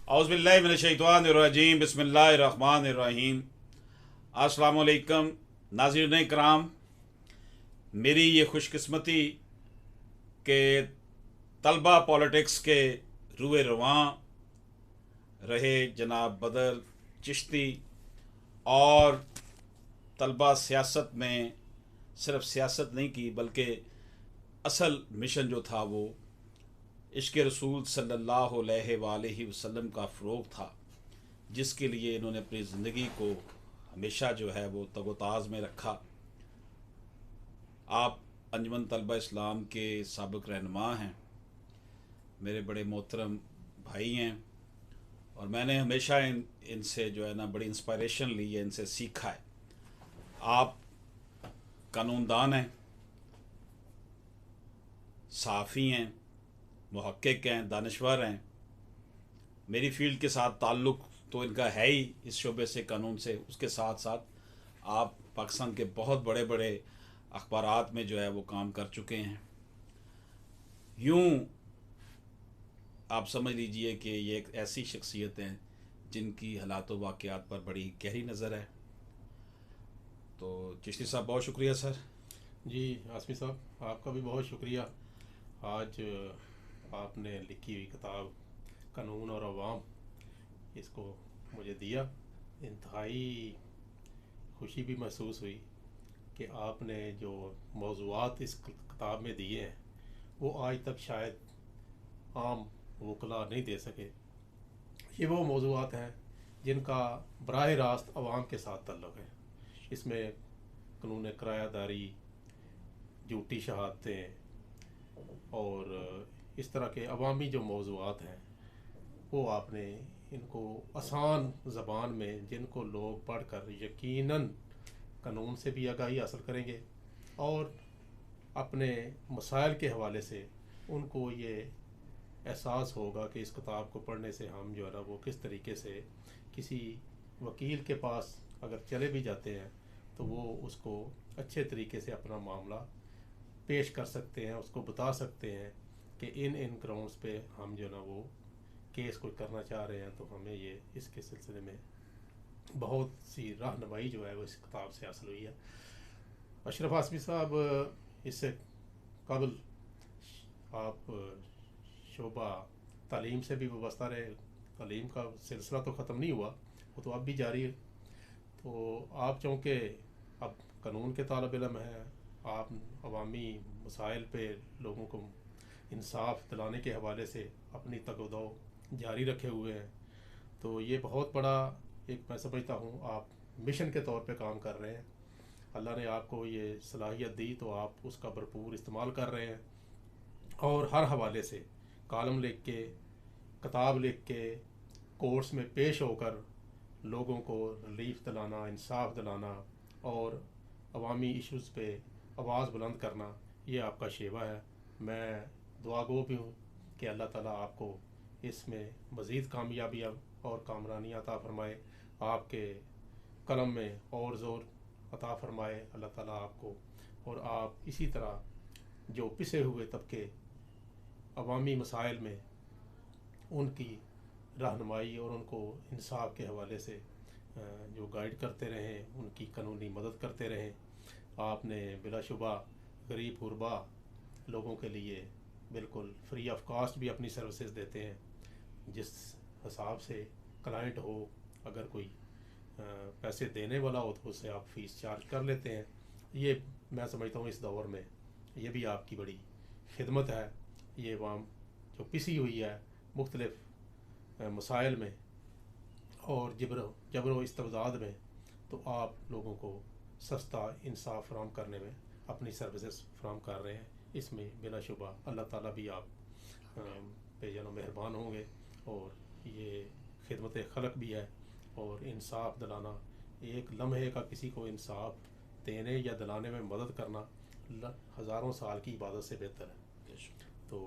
औज़ुबिल्लाहि मिनश्शैतानिर्रजीम बिस्मिल्लाहिर्रहमानिर्रहीम। अस्सलाम वालेकुम नाज़रीन कराम। मेरी ये खुशकिस्मती कि तलबा पॉलिटिक्स के रुए रवां रहे जनाब बदर चिश्ती और तलबा सियासत में सिर्फ सियासत नहीं की बल्कि असल मिशन जो था वो इश्क़ रसूल सल्लल्लाहु अलैहि वसल्लम का फ़रोग़ था, जिसके लिए इन्होंने अपनी ज़िंदगी को हमेशा जो है वो तगोताज़ में रखा। आप अंजुमन तलबा इस्लाम के साबिक़ रहनुमा हैं, मेरे बड़े मोहतरम भाई हैं, और मैंने हमेशा इनसे जो है ना बड़ी इंस्पायरेशन ली है, इनसे सीखा है। आप कानूनदान हैं, सहाफ़ी हैं, मुहक्किक हैं, दानिश्वर हैं। मेरी फ़ील्ड के साथ ताल्लुक़ तो इनका है ही, इस शोबे से, कानून से। उसके साथ साथ आप पाकिस्तान के बहुत बड़े बड़े अखबारात में जो है वो काम कर चुके हैं। यूँ आप समझ लीजिए कि ये एक ऐसी शख्सियत हैं जिनकी हालात व वाक़यात पर बड़ी गहरी नज़र है। तो चिश्ती साहब बहुत शुक्रिया सर। जी आसमी साहब, आपका भी बहुत शुक्रिया। आज आपने लिखी हुई किताब कानून और अवाम, इसको मुझे दिया। इंतहाई खुशी भी महसूस हुई कि आपने जो मौज़ूआत इस किताब में दिए हैं वो आज तक शायद आम वकला नहीं दे सके। ये वो मौज़ूआत हैं जिनका बराह रास्त अवाम के साथ ताल्लुक़ है। इसमें कानून किरायादारी, झूठी शहादतें और इस तरह के अवामी जो मौज़ूआत हैं वो आपने इनको आसान ज़बान में, जिनको लोग पढ़ कर यकीनन कानून से भी आगाही हासिल करेंगे और अपने मसाइल के हवाले से उनको ये एहसास होगा कि इस किताब को पढ़ने से हम जो है ना वो किस तरीके से किसी वकील के पास अगर चले भी जाते हैं तो वो उसको अच्छे तरीके से अपना मामला पेश कर सकते हैं, उसको बता सकते हैं कि इन ग्राउंड्स पे हम जो ना वो केस कोई करना चाह रहे हैं, तो हमें ये इसके सिलसिले में बहुत सी रहनुमाई जो है वो इस किताब से हासिल हुई है। अशरफ आसमी साहब, इससे कबल आप शोबा तालीम से भी वाबस्ता रहे। तालीम का सिलसिला तो ख़त्म नहीं हुआ, वो तो अब भी जारी है। तो आप चूँकि अब कानून के तालिब इल्म हैं, आप अवामी मसाइल पे लोगों को इंसाफ दिलाने के हवाले से अपनी तगदो जारी रखे हुए हैं, तो ये बहुत बड़ा एक, मैं समझता हूँ, आप मिशन के तौर पे काम कर रहे हैं। अल्लाह ने आपको ये सलाहियत दी तो आप उसका भरपूर इस्तेमाल कर रहे हैं और हर हवाले से कॉलम लिख के, किताब लिख के, कोर्ट्स में पेश होकर लोगों को रिलीफ दिलाना, इंसाफ दिलाना और अवामी इश्यूज़ पे आवाज़ बुलंद करना, ये आपका शेवा है। मैं दुआगो भी हूँ कि अल्लाह ताला आपको इसमें मज़ीद कामयाबियाँ और कामरानी अता फ़रमाए, आपके कलम में और ज़ोर अता फ़रमाए अल्लाह ताला आपको, और आप इसी तरह जो पिसे हुए तबके अवामी मसाइल में उनकी रहनुमाई और उनको इंसाफ के हवाले से जो गाइड करते रहें, उनकी कानूनी मदद करते रहें। आपने बिलाशुबा गरीब गुरबा लोगों के लिए बिल्कुल फ्री ऑफ कॉस्ट भी अपनी सर्विसेज देते हैं। जिस हिसाब से क्लाइंट हो, अगर कोई पैसे देने वाला हो तो उससे आप फ़ीस चार्ज कर लेते हैं। ये मैं समझता हूँ इस दौर में ये भी आपकी बड़ी खिदमत है। ये वाम जो पिसी हुई है मुख्तलिफ मसाइल में और जबर इस्तबदाद में, तो आप लोगों को सस्ता इंसाफ फराम करने में अपनी सर्विसेज फराम कर रहे हैं। इसमें बिलाशुबा अल्लाह ताला भी आप पे जनो मेहरबान होंगे, और ये खिदमत खलक भी है। और इंसाफ दिलाना, एक लम्हे का किसी को इंसाफ देने या दिलाने में मदद करना हज़ारों साल की इबादत से बेहतर है। तो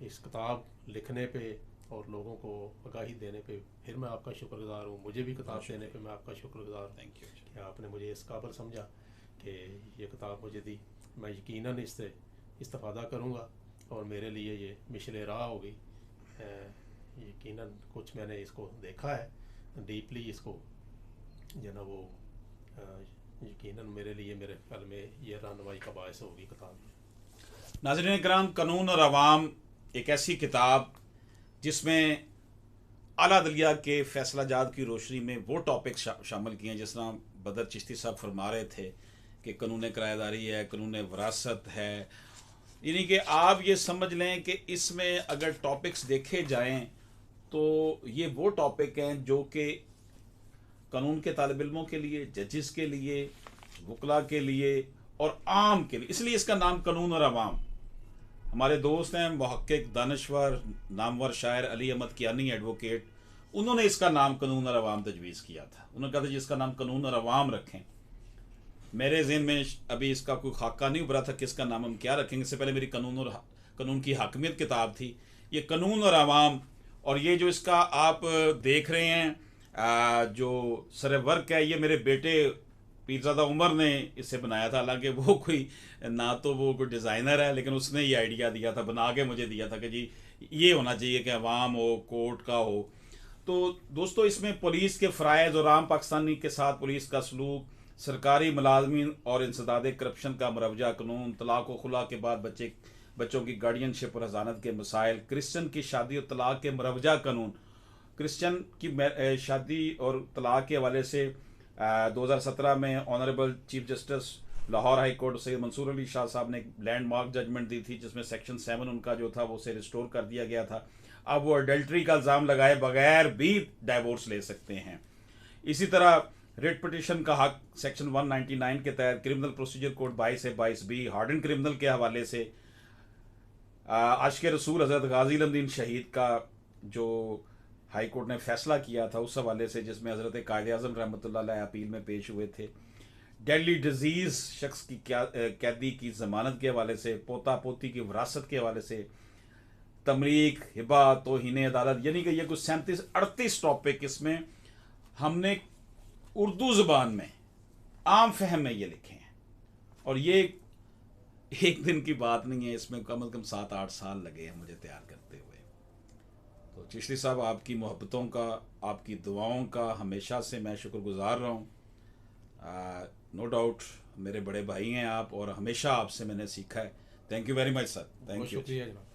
इस किताब लिखने पे और लोगों को आगाही देने पे फिर मैं आपका शुक्रगुजार हूँ। मुझे भी किताब देने पे मैं आपका शुक्रगुजार हूँ। Thank you. कि आपने मुझे इस काबिल समझा कि ये किताब मुझे दी। मैं यकीनन इससे इस्तेफ़ादा करूँगा और मेरे लिए ये मिशल राह होगी। यकीनन कुछ मैंने इसको देखा है डीपली इसको, जो ना वो यकीनन मेरे लिए मेरे ख्याल में ये रहनुमाई का बायस होगी किताब। नाज़रीन इकराम, कानून और अवाम एक ऐसी किताब जिसमें आला अदलिया के फैसला जात की रोशनी में वो टॉपिक शामिल किए हैं जिस तरह बदर चिश्ती साहब फरमा रहे थे कि कानून किराएदारी है, कानून वरासत है। यानी कि आप ये समझ लें कि इसमें अगर टॉपिक्स देखे जाएं तो ये वो टॉपिक हैं जो कि कानून के तालिब इल्मों के लिए, जजेस के लिए, वकला के लिए और आम के लिए, इसलिए इसका नाम कानून और अवाम। हमारे दोस्त हैं मुहक्किक, दानश्वर, नामवर शायर अली अहमद कियानी एडवोकेट, उन्होंने इसका नाम कानून और अवाम तजवीज़ किया था। उन्होंने कहा था जी इसका नाम कानून और अवाम रखें। मेरे ज़हन में अभी इसका कोई खाका नहीं उभरा था कि इसका नाम हम क्या रखेंगे। इससे पहले मेरी कानून की हाकमियत किताब थी, ये कानून और अवाम। और ये जो इसका आप देख रहे हैं जो सर वर्क है, ये मेरे बेटे पीरज़ादा उमर ने इसे बनाया था। हालांकि वो कोई ना तो वो कोई डिज़ाइनर है, लेकिन उसने ये आइडिया दिया था, बना के मुझे दिया था कि जी ये होना चाहिए कि अवाम हो, कोर्ट का हो। तो दोस्तों, इसमें पुलिस के फ़राइज़ और आम पाकिस्तानी के साथ पुलिस का सलूक, सरकारी मुलाजमीन और इंसदाद करप्शन का मुरवजा कानून, तलाक व खुला के बाद बच्चों की गार्डियनशिप और हज़ानत के मसाइल, क्रिश्चन की शादी और तलाक के मुरवजा कानून, क्रिश्चन की शादी और तलाक के हवाले से 2017 में honourable chief justice Lahore high court Syed Mansoor Ali Shah sahab ने एक लैंडमार्क जजमेंट दी थी जिसमें सेक्शन 7 उनका जो था वो उसे रिस्टोर कर दिया गया था। अब वो अडल्ट्री का इल्ज़ाम लगाए बगैर भी डाइवोर्स ले सकते हैं। इसी तरह रिट पिटिशन का हक सेक्शन 199 के तहत क्रिमिनल प्रोसीजर कोड 22 से 22B हार्डन क्रिमिनल के हवाले से आशिक़ रसूल हज़रत गाज़ी अल्दीन शहीद का जो हाई कोर्ट ने फैसला किया था उस हवाले से, जिसमें हज़रत कायदे आज़म रहमतुल्लाह अलैह अपील में पेश हुए थे। डेडली डिजीज़ शख्स की कैदी की ज़मानत के हवाले से, पोता पोती की विरासत के हवाले से, तमरीक, हिबा, तौहीन अदालत, यानी कि ये कुछ 37-38 टॉपिक इसमें हमने उर्दू ज़बान में आम फहम में ये लिखे हैं। और ये एक दिन की बात नहीं है, इसमें कम से कम 7-8 साल लगे हैं मुझे तैयार करते हुए। तो चिश्ती साहब, आपकी मोहब्बतों का, आपकी दुआओं का हमेशा से मैं शुक्रगुजार रहा हूँ। नो डाउट मेरे बड़े भाई हैं आप, और हमेशा आपसे मैंने सीखा है। Thank you very much sir, thank you. शुक्रिया जनाब।